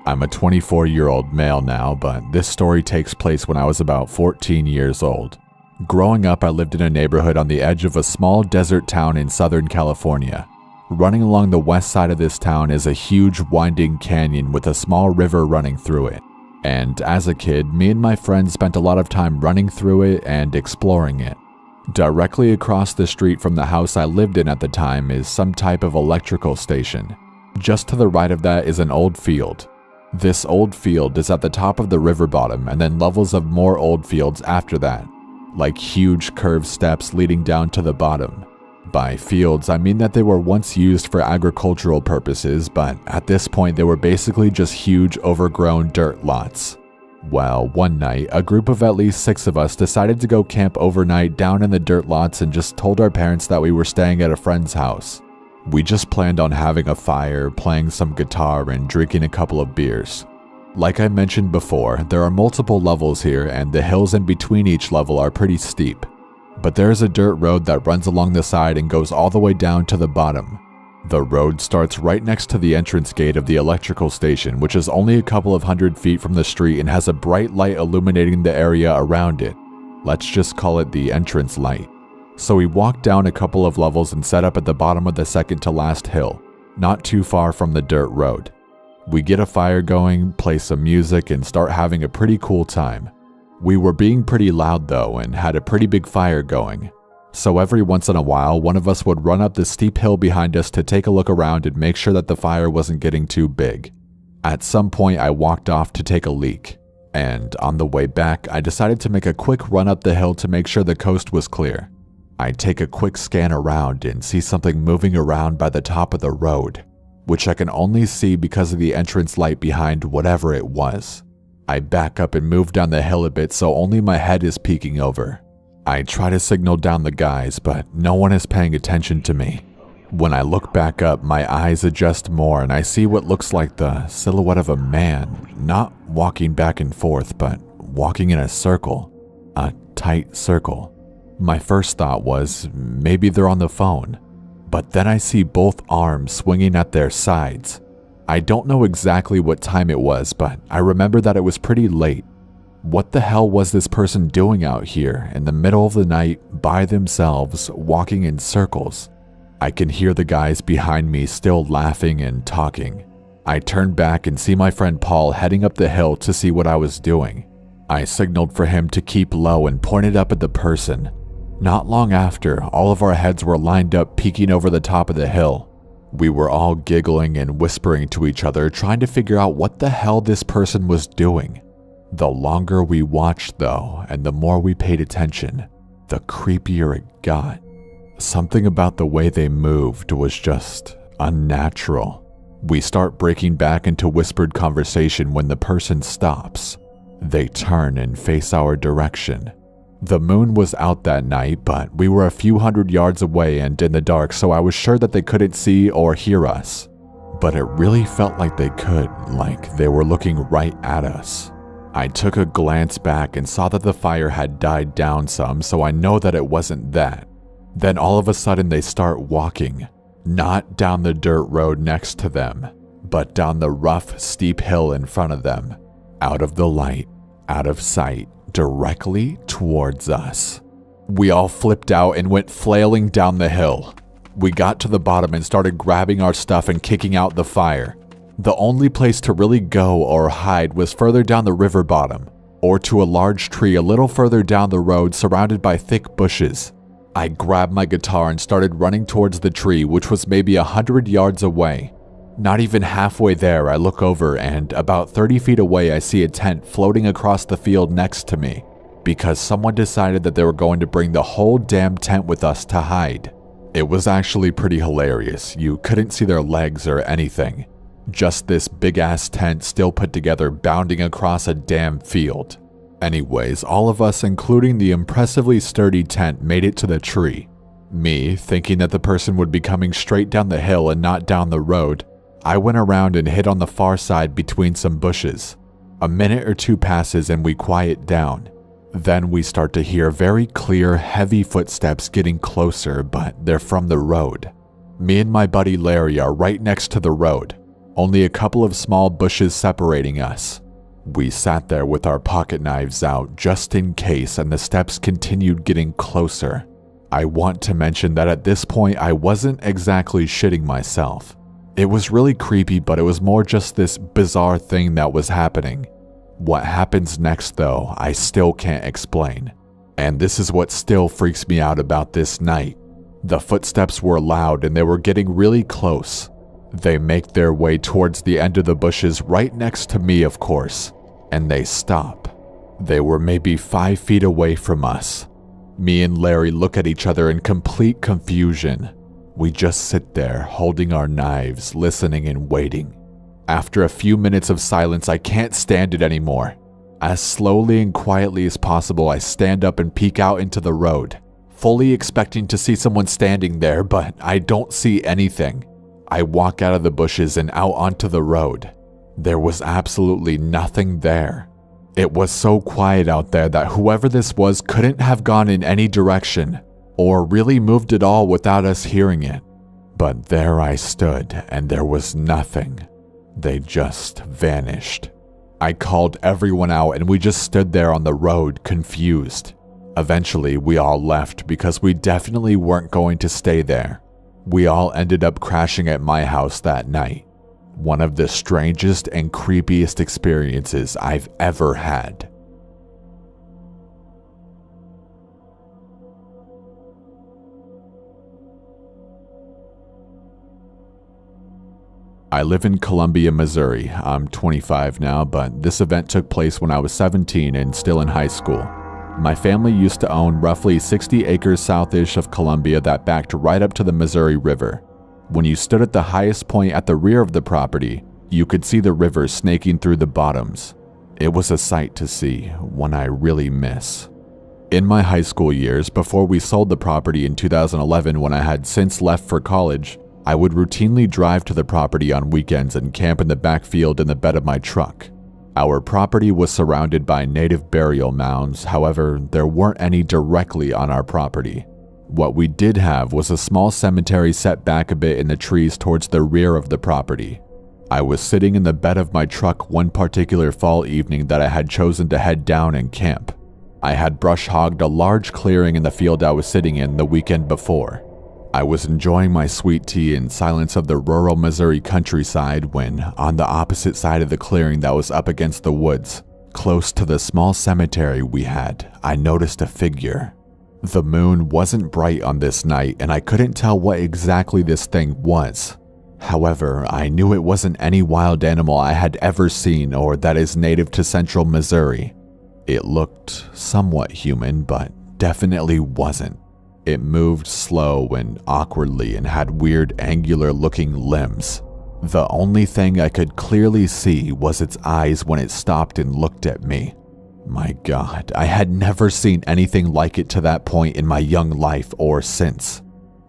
I'm a 24-year-old male now, but this story takes place when I was about 14 years old. Growing up, I lived in a neighborhood on the edge of a small desert town in Southern California. Running along the west side of this town is a huge winding canyon with a small river running through it. And as a kid, me and my friends spent a lot of time running through it and exploring it. Directly across the street from the house I lived in at the time is some type of electrical station. Just to the right of that is an old field. This old field is at the top of the river bottom and then levels of more old fields after that, like huge curved steps leading down to the bottom. By fields, I mean that they were once used for agricultural purposes, but at this point they were basically just huge overgrown dirt lots. Well, one night, a group of at least 6 of us decided to go camp overnight down in the dirt lots and just told our parents that we were staying at a friend's house. We just planned on having a fire, playing some guitar, and drinking a couple of beers. Like I mentioned before, there are multiple levels here and the hills in between each level are pretty steep. But there is a dirt road that runs along the side and goes all the way down to the bottom. The road starts right next to the entrance gate of the electrical station, which is only a couple of 100 feet from the street and has a bright light illuminating the area around it. Let's just call it the entrance light. So we walked down a couple of levels and set up at the bottom of the second to last hill, not too far from the dirt road. We get a fire going, play some music, and start having a pretty cool time. We were being pretty loud though and had a pretty big fire going. So every once in a while, one of us would run up the steep hill behind us to take a look around and make sure that the fire wasn't getting too big. At some point, I walked off to take a leak, and on the way back, I decided to make a quick run up the hill to make sure the coast was clear. I take a quick scan around and see something moving around by the top of the road, which I can only see because of the entrance light behind whatever it was. I back up and move down the hill a bit so only my head is peeking over. I try to signal down the guys, but no one is paying attention to me. When I look back up, my eyes adjust more and I see what looks like the silhouette of a man, not walking back and forth, but walking in a circle, a tight circle. My first thought was, maybe they're on the phone, but then I see both arms swinging at their sides. I don't know exactly what time it was, but I remember that it was pretty late. What the hell was this person doing out here in the middle of the night by themselves, walking in circles? I can hear the guys behind me still laughing and talking. I turn back and see my friend Paul heading up the hill to see what I was doing. I signaled for him to keep low and pointed up at the person. Not long after, all of our heads were lined up peeking over the top of the hill. We were all giggling and whispering to each other, trying to figure out what the hell this person was doing. The longer we watched though, and the more we paid attention, the creepier it got. Something about the way they moved was just unnatural. We start breaking back into whispered conversation when the person stops. They turn and face our direction. The moon was out that night, but we were a few 100 yards away and in the dark, so I was sure that they couldn't see or hear us. But it really felt like they could, like they were looking right at us. I took a glance back and saw that the fire had died down some, so I know that it wasn't that. Then all of a sudden they start walking, not down the dirt road next to them, but down the rough, steep hill in front of them, out of the light, out of sight, directly towards us. We all flipped out and went flailing down the hill. We got to the bottom and started grabbing our stuff and kicking out the fire. The only place to really go or hide was further down the river bottom, or to a large tree a little further down the road surrounded by thick bushes. I grabbed my guitar and started running towards the tree, which was maybe 100 yards away. Not even halfway there, I look over and about 30 feet away I see a tent floating across the field next to me, because someone decided that they were going to bring the whole damn tent with us to hide. It was actually pretty hilarious. You couldn't see their legs or anything. Just this big-ass tent still put together bounding across a damn field. Anyways, all of us, including the impressively sturdy tent, made it to the tree. Me, thinking that the person would be coming straight down the hill and not down the road, I went around and hid on the far side between some bushes. A minute or two passes and we quiet down. Then we start to hear very clear, heavy footsteps getting closer, but they're from the road. Me and my buddy Larry are right next to the road. only a couple of small bushes separating us. We sat there with our pocket knives out just in case, and the steps continued getting closer. I want to mention that at this point I wasn't exactly shitting myself. It was really creepy, but it was more just this bizarre thing that was happening. What happens next though, I still can't explain. And this is what still freaks me out about this night. The footsteps were loud and they were getting really close. They make their way towards the end of the bushes right next to me, of course, and they stop. They were maybe 5 feet away from us. Me and Larry look at each other in complete confusion. We just sit there, holding our knives, listening and waiting. After a few minutes of silence, I can't stand it anymore. As slowly and quietly as possible, I stand up and peek out into the road, fully expecting to see someone standing there, but I don't see anything. I walk out of the bushes and out onto the road. There was absolutely nothing there. It was so quiet out there that whoever this was couldn't have gone in any direction, or really moved at all without us hearing it. But there I stood, and there was nothing. They just vanished. I called everyone out, and we just stood there on the road, confused. Eventually, we all left because we definitely weren't going to stay there. We all ended up crashing at my house that night. One of the strangest and creepiest experiences I've ever had. I live in Columbia, Missouri. I'm 25 now, but this event took place when I was 17 and still in high school. My family used to own roughly 60 acres southish of Columbia that backed right up to the Missouri River. When you stood at the highest point at the rear of the property, you could see the river snaking through the bottoms. It was a sight to see, one I really miss. In my high school years, before we sold the property in 2011 when I had since left for college, I would routinely drive to the property on weekends and camp in the backfield in the bed of my truck. Our property was surrounded by native burial mounds, however, there weren't any directly on our property. What we did have was a small cemetery set back a bit in the trees towards the rear of the property. I was sitting in the bed of my truck one particular fall evening that I had chosen to head down and camp. I had brush hogged a large clearing in the field I was sitting in the weekend before. I was enjoying my sweet tea in silence of the rural Missouri countryside when, on the opposite side of the clearing that was up against the woods, close to the small cemetery we had, I noticed a figure. The moon wasn't bright on this night and I couldn't tell what exactly this thing was. However, I knew it wasn't any wild animal I had ever seen or that is native to central Missouri. It looked somewhat human, but definitely wasn't. It moved slow and awkwardly and had weird angular-looking limbs. The only thing I could clearly see was its eyes when it stopped and looked at me. My God, I had never seen anything like it to that point in my young life or since.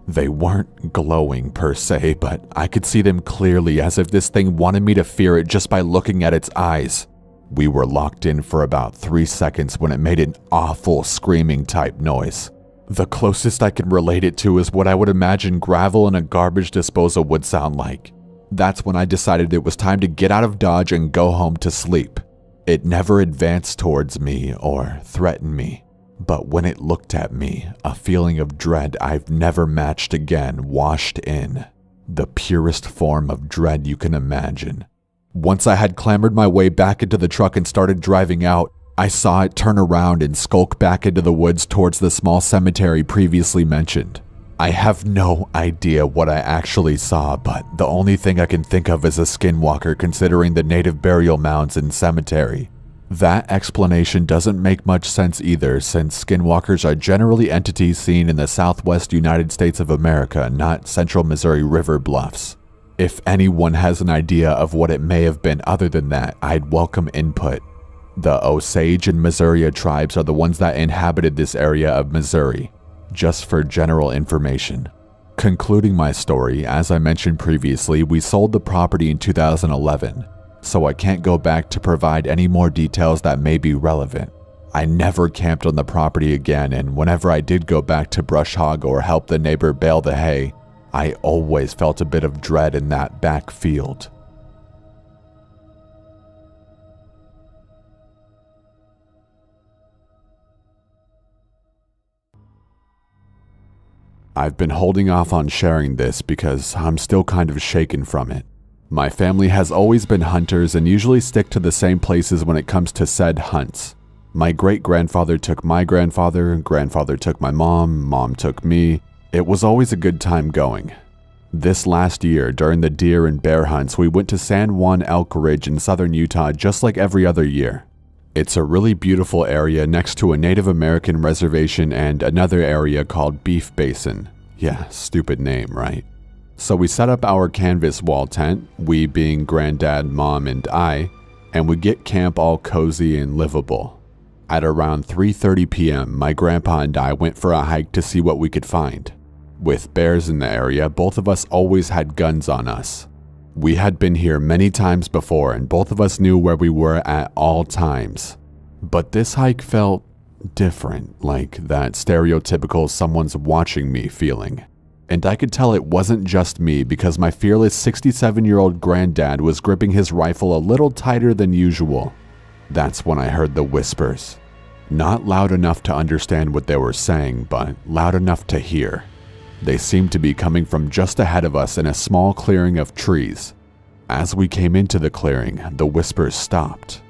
They weren't glowing per se, but I could see them clearly as if this thing wanted me to fear it just by looking at its eyes. We were locked in for about 3 seconds when it made an awful screaming type noise. The closest I can relate it to is what I would imagine gravel in a garbage disposal would sound like. That's when I decided it was time to get out of Dodge and go home to sleep. It never advanced towards me or threatened me, but when it looked at me, a feeling of dread I've never matched again washed in. The purest form of dread you can imagine. Once I had clambered my way back into the truck and started driving out, I saw it turn around and skulk back into the woods towards the small cemetery previously mentioned. I have no idea what I actually saw, but the only thing I can think of is a skinwalker considering the native burial mounds and cemetery. That explanation doesn't make much sense either, since skinwalkers are generally entities seen in the southwest United States of America, not central Missouri river bluffs. If anyone has an idea of what it may have been other than that, I'd welcome input. The Osage and Missouri tribes are the ones that inhabited this area of Missouri, just for general information. Concluding my story, as I mentioned previously, we sold the property in 2011, so I can't go back to provide any more details that may be relevant. I never camped on the property again, and whenever I did go back to brush hog or help the neighbor bale the hay, I always felt a bit of dread in that back field. I've been holding off on sharing this because I'm still kind of shaken from it. My family has always been hunters and usually stick to the same places when it comes to said hunts. My great-grandfather took my grandfather, grandfather took my mom took me. It was always a good time going. This last year, during the deer and bear hunts, we went to San Juan Elk Ridge in southern Utah just like every other year. It's a really beautiful area next to a Native American reservation and another area called Beef Basin. Yeah, stupid name, right? So we set up our canvas wall tent, we being Granddad, Mom, and I, and we get camp all cozy and livable. At around 3:30 p.m., my grandpa and I went for a hike to see what we could find. With bears in the area, both of us always had guns on us. We had been here many times before and both of us knew where we were at all times. But this hike felt different, like that stereotypical someone's watching me feeling. And I could tell it wasn't just me because my fearless 67-year-old granddad was gripping his rifle a little tighter than usual. That's when I heard the whispers. Not loud enough to understand what they were saying, but loud enough to hear. They seemed to be coming from just ahead of us in a small clearing of trees. As we came into the clearing, the whispers stopped.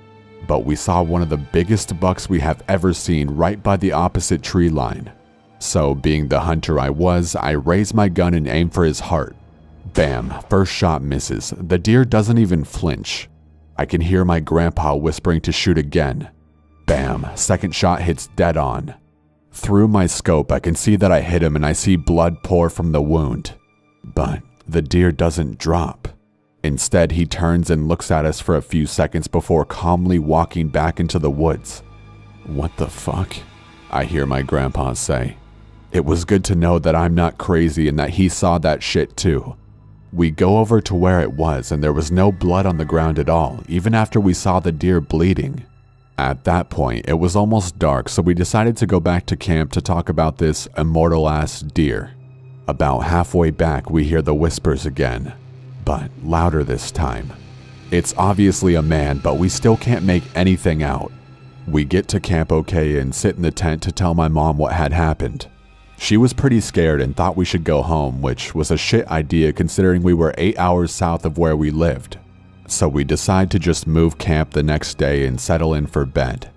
But we saw one of the biggest bucks we have ever seen right by the opposite tree line. So, being the hunter I was, I raised my gun and aimed for his heart. Bam, first shot misses. The deer doesn't even flinch. I can hear my grandpa whispering to shoot again. Bam, second shot hits dead on. Through my scope, I can see that I hit him and I see blood pour from the wound. But the deer doesn't drop. Instead, he turns and looks at us for a few seconds before calmly walking back into the woods. "What the fuck?" I hear my grandpa say. It was good to know that I'm not crazy and that he saw that shit too. We go over to where it was and there was no blood on the ground at all, even after we saw the deer bleeding. At that point, it was almost dark, so we decided to go back to camp to talk about this immortal-ass deer. About halfway back, we hear the whispers again, but louder this time. It's obviously a man, but we still can't make anything out. We get to camp okay and sit in the tent to tell my mom what had happened. She was pretty scared and thought we should go home, which was a shit idea considering we were 8 hours south of where we lived. So we decide to just move camp the next day and settle in for bed.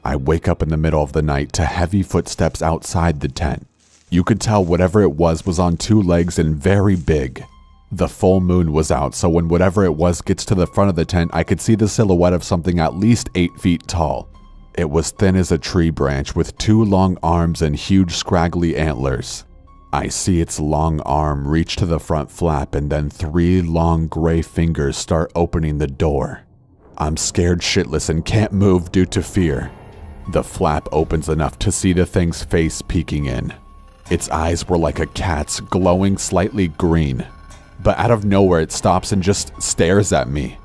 I wake up in the middle of the night to heavy footsteps outside the tent. You could tell whatever it was on 2 legs and very big. The full moon was out, so when whatever it was gets to the front of the tent, I could see the silhouette of something at least 8 feet tall. It was thin as a tree branch with 2 long arms and huge scraggly antlers. I see its long arm reach to the front flap and then 3 long gray fingers start opening the door. I'm scared shitless and can't move due to fear. The flap opens enough to see the thing's face peeking in. Its eyes were like a cat's, glowing slightly green. But out of nowhere it stops and just stares at me.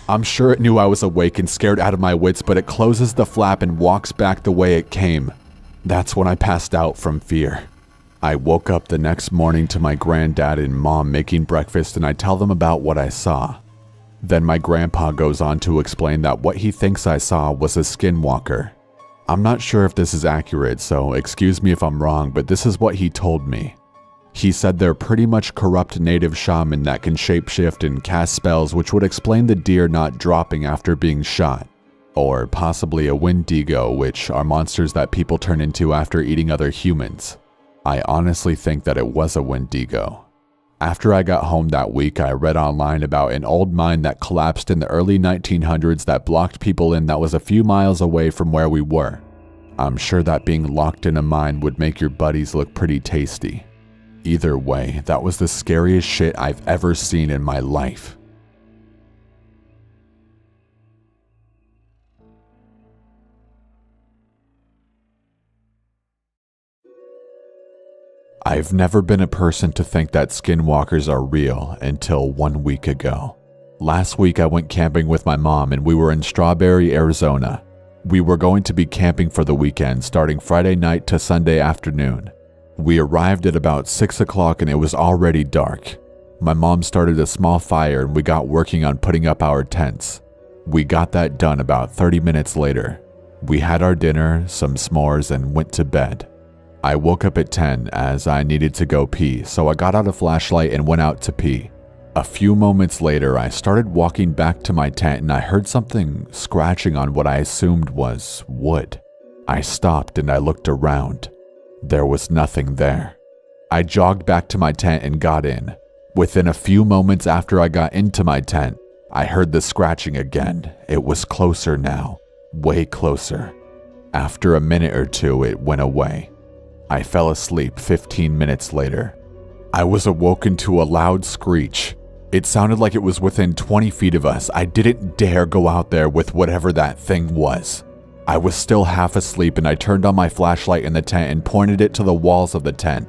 I'm sure it knew I was awake and scared out of my wits, but it closes the flap and walks back the way it came. That's when I passed out from fear. I woke up the next morning to my granddad and mom making breakfast and I tell them about what I saw. Then my grandpa goes on to explain that what he thinks I saw was a skinwalker. I'm not sure if this is accurate, so excuse me if I'm wrong, but this is what he told me. He said they're pretty much corrupt native shaman that can shapeshift and cast spells, which would explain the deer not dropping after being shot. Or possibly a Wendigo, which are monsters that people turn into after eating other humans. I honestly think that it was a Wendigo. After I got home that week, I read online about an old mine that collapsed in the early 1900s that blocked people in that was a few miles away from where we were. I'm sure that being locked in a mine would make your buddies look pretty tasty. Either way, that was the scariest shit I've ever seen in my life. I've never been a person to think that skinwalkers are real until 1 week ago. Last week I went camping with my mom and we were in Strawberry, Arizona. We were going to be camping for the weekend starting Friday night to Sunday afternoon. We arrived at about 6 o'clock and it was already dark. My mom started a small fire and we got working on putting up our tents. We got that done about 30 minutes later. We had our dinner, some s'mores, and went to bed. I woke up at 10 as I needed to go pee, so I got out a flashlight and went out to pee. A few moments later, I started walking back to my tent and I heard something scratching on what I assumed was wood. I stopped and I looked around. There was nothing there. I jogged back to my tent and got in. Within a few moments after I got into my tent, I heard the scratching again. It was closer now, way closer. After a minute or two, it went away. I fell asleep 15 minutes later. I was awoken to a loud screech. It sounded like it was within 20 feet of us. I didn't dare go out there with whatever that thing was. I was still half asleep and I turned on my flashlight in the tent and pointed it to the walls of the tent.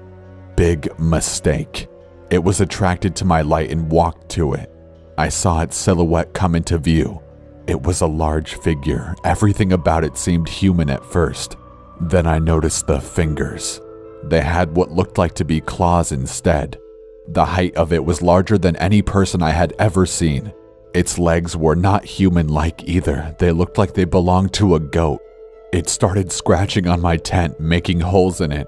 Big mistake. It was attracted to my light and walked to it. I saw its silhouette come into view. It was a large figure. Everything about it seemed human at first. Then I noticed the fingers. They had what looked like to be claws instead. The height of it was larger than any person I had ever seen. Its legs were not human-like either. They looked like they belonged to a goat. It started scratching on my tent, making holes in it.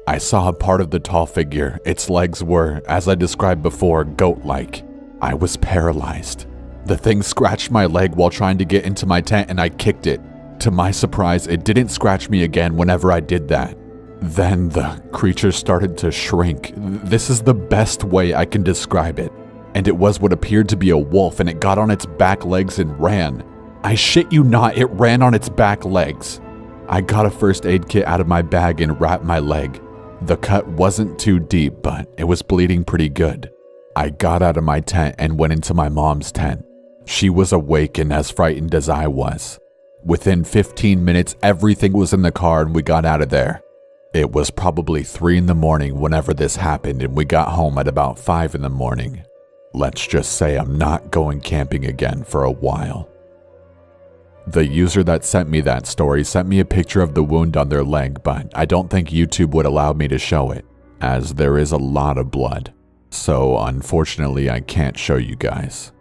I saw a part of the tall figure. Its legs were, as I described before, goat-like. I was paralyzed. The thing scratched my leg while trying to get into my tent and I kicked it. To my surprise, it didn't scratch me again whenever I did that. Then the creature started to shrink. This is the best way I can describe it. And it was what appeared to be a wolf, and it got on its back legs and ran. I shit you not, it ran on its back legs. I got a first aid kit out of my bag and wrapped my leg. The cut wasn't too deep, but it was bleeding pretty good. I got out of my tent and went into my mom's tent. She was awake and as frightened as I was. Within 15 minutes, everything was in the car and we got out of there. It was probably 3 in the morning whenever this happened and we got home at about 5 in the morning. Let's just say I'm not going camping again for a while. The user that sent me that story sent me a picture of the wound on their leg, but I don't think YouTube would allow me to show it, as there is a lot of blood. So unfortunately I can't show you guys.